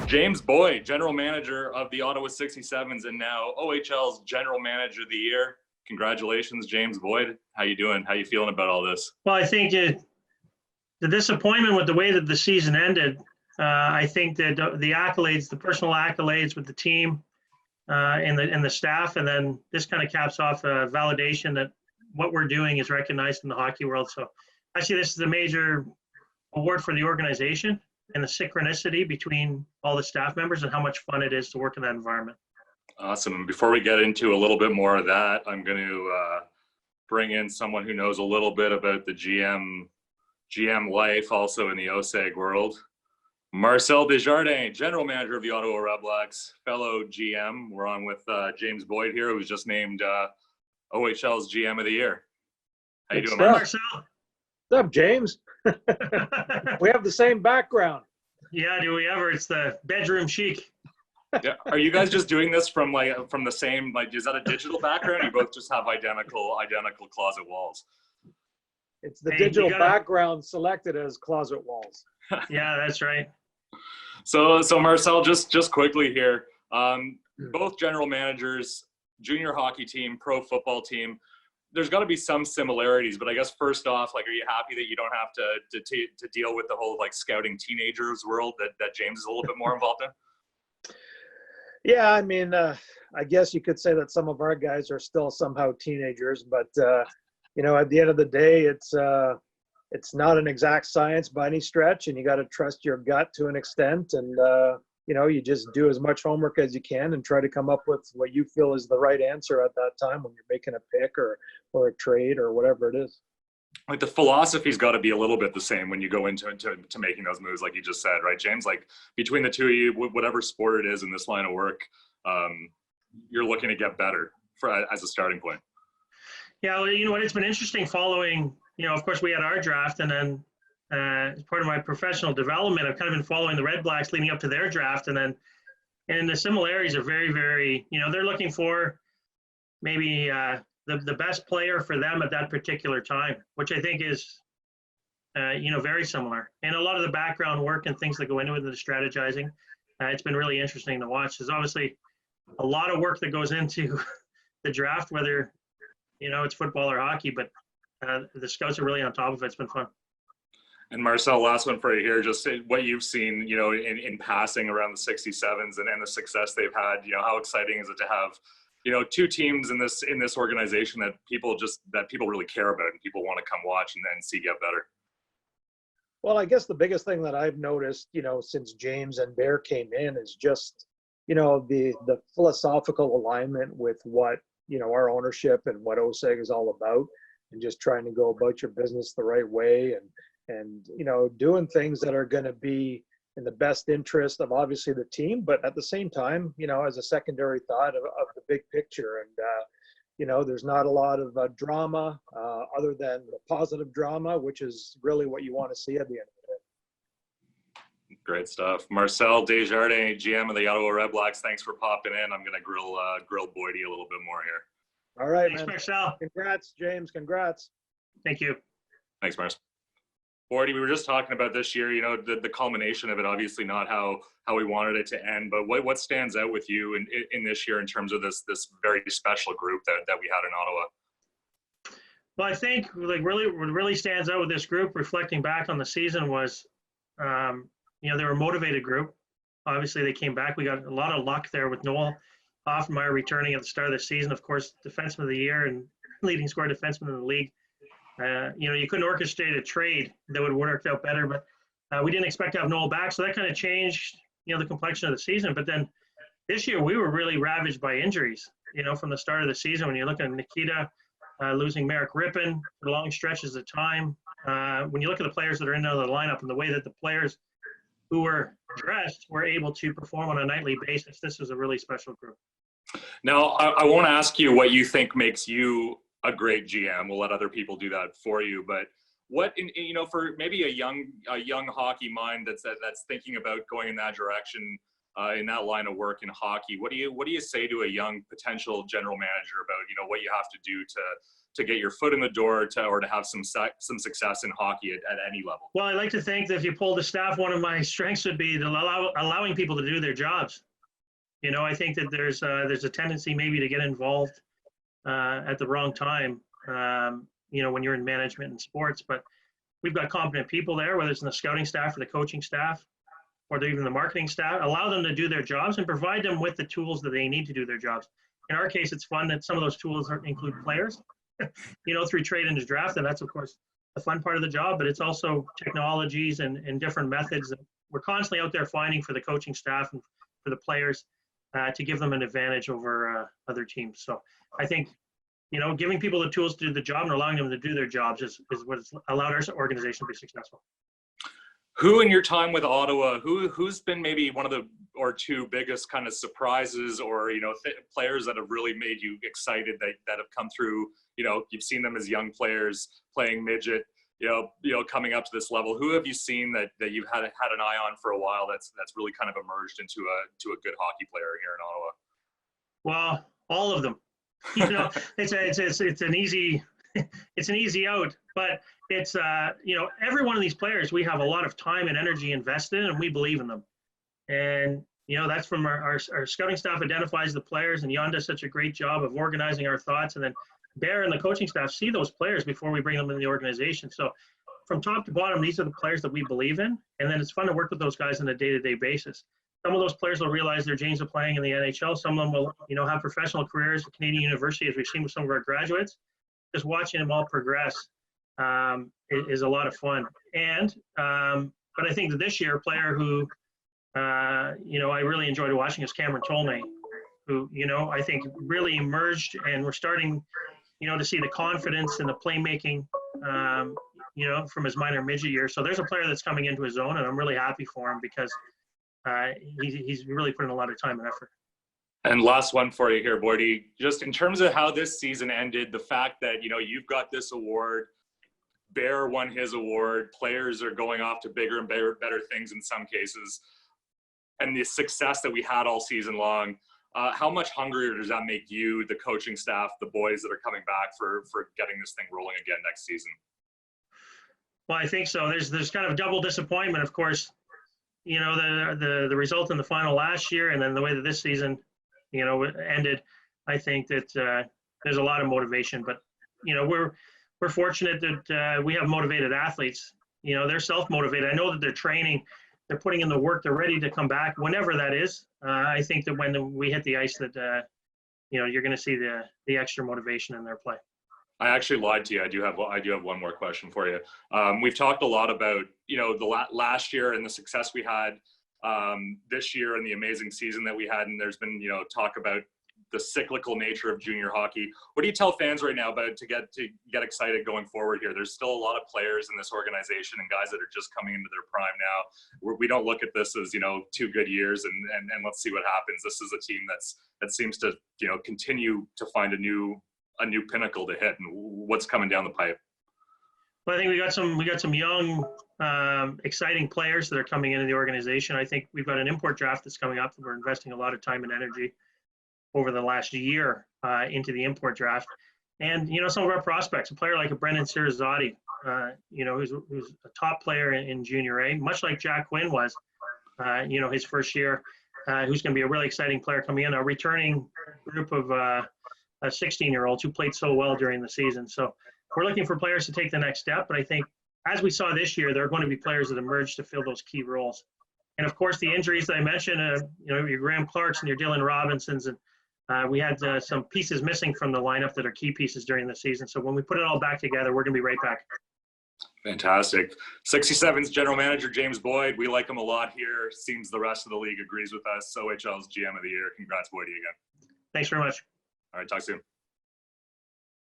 James Boyd, general manager of the Ottawa 67s and now OHL's general manager of the year. Congratulations, James Boyd. How you doing? How you feeling about all this? Well, I think the disappointment with the way that the season ended, I think that the accolades, the personal accolades with the team and the staff, and then this kind of caps off a validation that what we're doing is recognized in the hockey world. So I see this as a major award for the organization and the synchronicity between all the staff members and how much fun it is to work in that environment. Awesome. And before we get into a little bit more of that, I'm going to bring in someone who knows a little bit about the GM life also in the OSEG world. Marcel Desjardins, general manager of the Ottawa Redblacks, fellow GM. We're on with James Boyd here, who's just named OHL's GM of the year. How you doing, Marcel? What's up, James? We have the same background. Yeah, do we ever? It's the bedroom chic. Yeah. Are you guys just doing this from the same, is that a digital background? You both just have identical closet walls. It's the digital background selected as closet walls. Yeah, that's right. So Marcel, just quickly here, both general managers, junior hockey team, pro football team, there's got to be some similarities, but I guess first off, are you happy that you don't have to deal with the whole scouting teenagers world that James is a little bit more involved in? Yeah, I mean, I guess you could say that some of our guys are still somehow teenagers, but at the end of the day, it's not an exact science by any stretch, and you got to trust your gut to an extent, and you just do as much homework as you can and try to come up with what you feel is the right answer at that time when you're making a pick or a trade or whatever it is. The philosophy's got to be a little bit the same when you go into making those moves, like you just said, right, James? Between the two of you, whatever sport it is in this line of work, you're looking to get better as a starting point. Yeah, well, you know what? It's been interesting following. Of course, we had our draft, and then as part of my professional development, I've kind of been following the Red Blacks leading up to their draft, and the similarities are very, very. They're looking for maybe the best player for them at that particular time, which I think is, very similar. And a lot of the background work and things that go into it, the strategizing, it's been really interesting to watch. There's obviously a lot of work that goes into the draft, whether, it's football or hockey, but the scouts are really on top of it. It's been fun. And Marcel, last one for you here, just what you've seen, in passing around the 67s and the success they've had, how exciting is it to have, two teams in this organization that people really care about and people want to come watch and then see get better? Well, I guess the biggest thing that I've noticed, since James and Bear came in is just, the philosophical alignment with what, our ownership and what OSEG is all about, and just trying to go about your business the right way and doing things that are going to be in the best interest of obviously the team, but at the same time, as a secondary thought of the big picture. And, there's not a lot of drama other than the positive drama, which is really what you want to see at the end of the day. Great stuff. Marcel Desjardins, GM of the Ottawa Redblacks, thanks for popping in. I'm going to grill Boydie a little bit more here. All right, Thanks, man. Marcel. Congrats, James. Congrats. Thank you. Thanks, Marcel. Boydie, we were just talking about this year, the culmination of it, obviously not how we wanted it to end, but what stands out with you in this year in terms of this very special group that we had in Ottawa? Well, I think what really stands out with this group, reflecting back on the season, was, they were a motivated group. Obviously, they came back. We got a lot of luck there with Noel Hoffenmeyer returning at the start of the season, of course, defenseman of the year and leading scorer defenseman in the league. You couldn't orchestrate a trade that would have worked out better, but we didn't expect to have Noel back, so that kind of changed, the complexion of the season. But then this year, we were really ravaged by injuries, from the start of the season. When you look at Nikita losing Merrick Rippon for long stretches of time, when you look at the players that are in the lineup and the way that the players who were dressed were able to perform on a nightly basis, this was a really special group. Now, I won't ask you what you think makes you a great GM. We'll let other people do that for you. But what, for maybe a young hockey mind that's thinking about going in that direction, in that line of work in hockey. What do you say to a young potential general manager about what you have to do to get your foot in the door or to have some success in hockey at any level? Well, I like to think that if you pull the staff, one of my strengths would be allowing people to do their jobs. I think that there's a tendency maybe to get involved at the wrong time, when you're in management and sports. But we've got competent people there, whether it's in the scouting staff or the coaching staff, or even the marketing staff. Allow them to do their jobs and provide them with the tools that they need to do their jobs. In our case, it's fun that some of those tools include players, through trade and draft, and that's of course the fun part of the job. But it's also technologies and different methods that we're constantly out there finding for the coaching staff and for the players to give them an advantage over other teams. So I think giving people the tools to do the job and allowing them to do their jobs is what's allowed our organization to be successful. Who in your time with Ottawa, who's been maybe one of the or two biggest kind of surprises, or players that have really made you excited that have come through? You've seen them as young players playing midget, coming up to this level. Who have you seen that you've had an eye on for a while that's really kind of emerged into a good hockey player here in Ottawa? Well, all of them. It's an easy out, but it's every one of these players, we have a lot of time and energy invested in, and we believe in them. And that's from our scouting staff identifies the players, and Jan does such a great job of organizing our thoughts, and then Bear and the coaching staff see those players before we bring them in the organization. So from top to bottom, these are the players that we believe in, and then it's fun to work with those guys on a day-to-day basis. Some of those players will realize their dreams of playing in the NHL. Some of them will, have professional careers at Canadian University, as we've seen with some of our graduates. Just watching them all progress is a lot of fun. And but I think that this year, a player who I really enjoyed watching is Cameron Tolnay, who I think really emerged, and we're starting to see the confidence and the playmaking from his minor midget year. So there's a player that's coming into his own, and I'm really happy for him because he's really put in a lot of time and effort. And last one for you here, Boydie, just in terms of how this season ended, the fact that, you've got this award, Bear won his award, players are going off to bigger and better things in some cases, and the success that we had all season long, how much hungrier does that make you, the coaching staff, the boys that are coming back for getting this thing rolling again next season? Well, I think so. There's kind of double disappointment, of course, the result in the final last year, and then the way that this season ended. I think that there's a lot of motivation, but we're fortunate that we have motivated athletes. They're self-motivated. I know that they're training, they're putting in the work, they're ready to come back whenever that is. I think that when we hit the ice, that you're going to see the extra motivation in their play. I actually lied to you. I do have one more question for you. We've talked a lot about the last year and the success we had this year and the amazing season that we had, and there's been talk about the cyclical nature of junior hockey. What do you tell fans right now about to get excited going forward here? There's still a lot of players in this organization and guys that are just coming into their prime now. We don't look at this as 2 good years and let's see what happens. This is a team that seems to continue to find a new pinnacle to hit. And what's coming down the pipe? Well, I think we got some young, exciting players that are coming into the organization. I think we've got an import draft that's coming up that we're investing a lot of time and energy over the last year into the import draft. And some of our prospects, a player like a Brendan Sirizotti, who's a top player in Junior A, much like Jack Quinn was, his first year, who's going to be a really exciting player coming in. A returning group of 16-year-olds who played so well during the season. So we're looking for players to take the next step. But I think, as we saw this year, there are going to be players that emerge to fill those key roles. And of course, the injuries that I mentioned, your Graham Clarks and your Dylan Robinsons, and we had some pieces missing from the lineup that are key pieces during the season. So when we put it all back together, we're going to be right back. Fantastic. 67's general manager, James Boyd. We like him a lot here. Seems the rest of the league agrees with us. OHL's GM of the year. Congrats, Boydie, again. Thanks very much. All right, talk soon.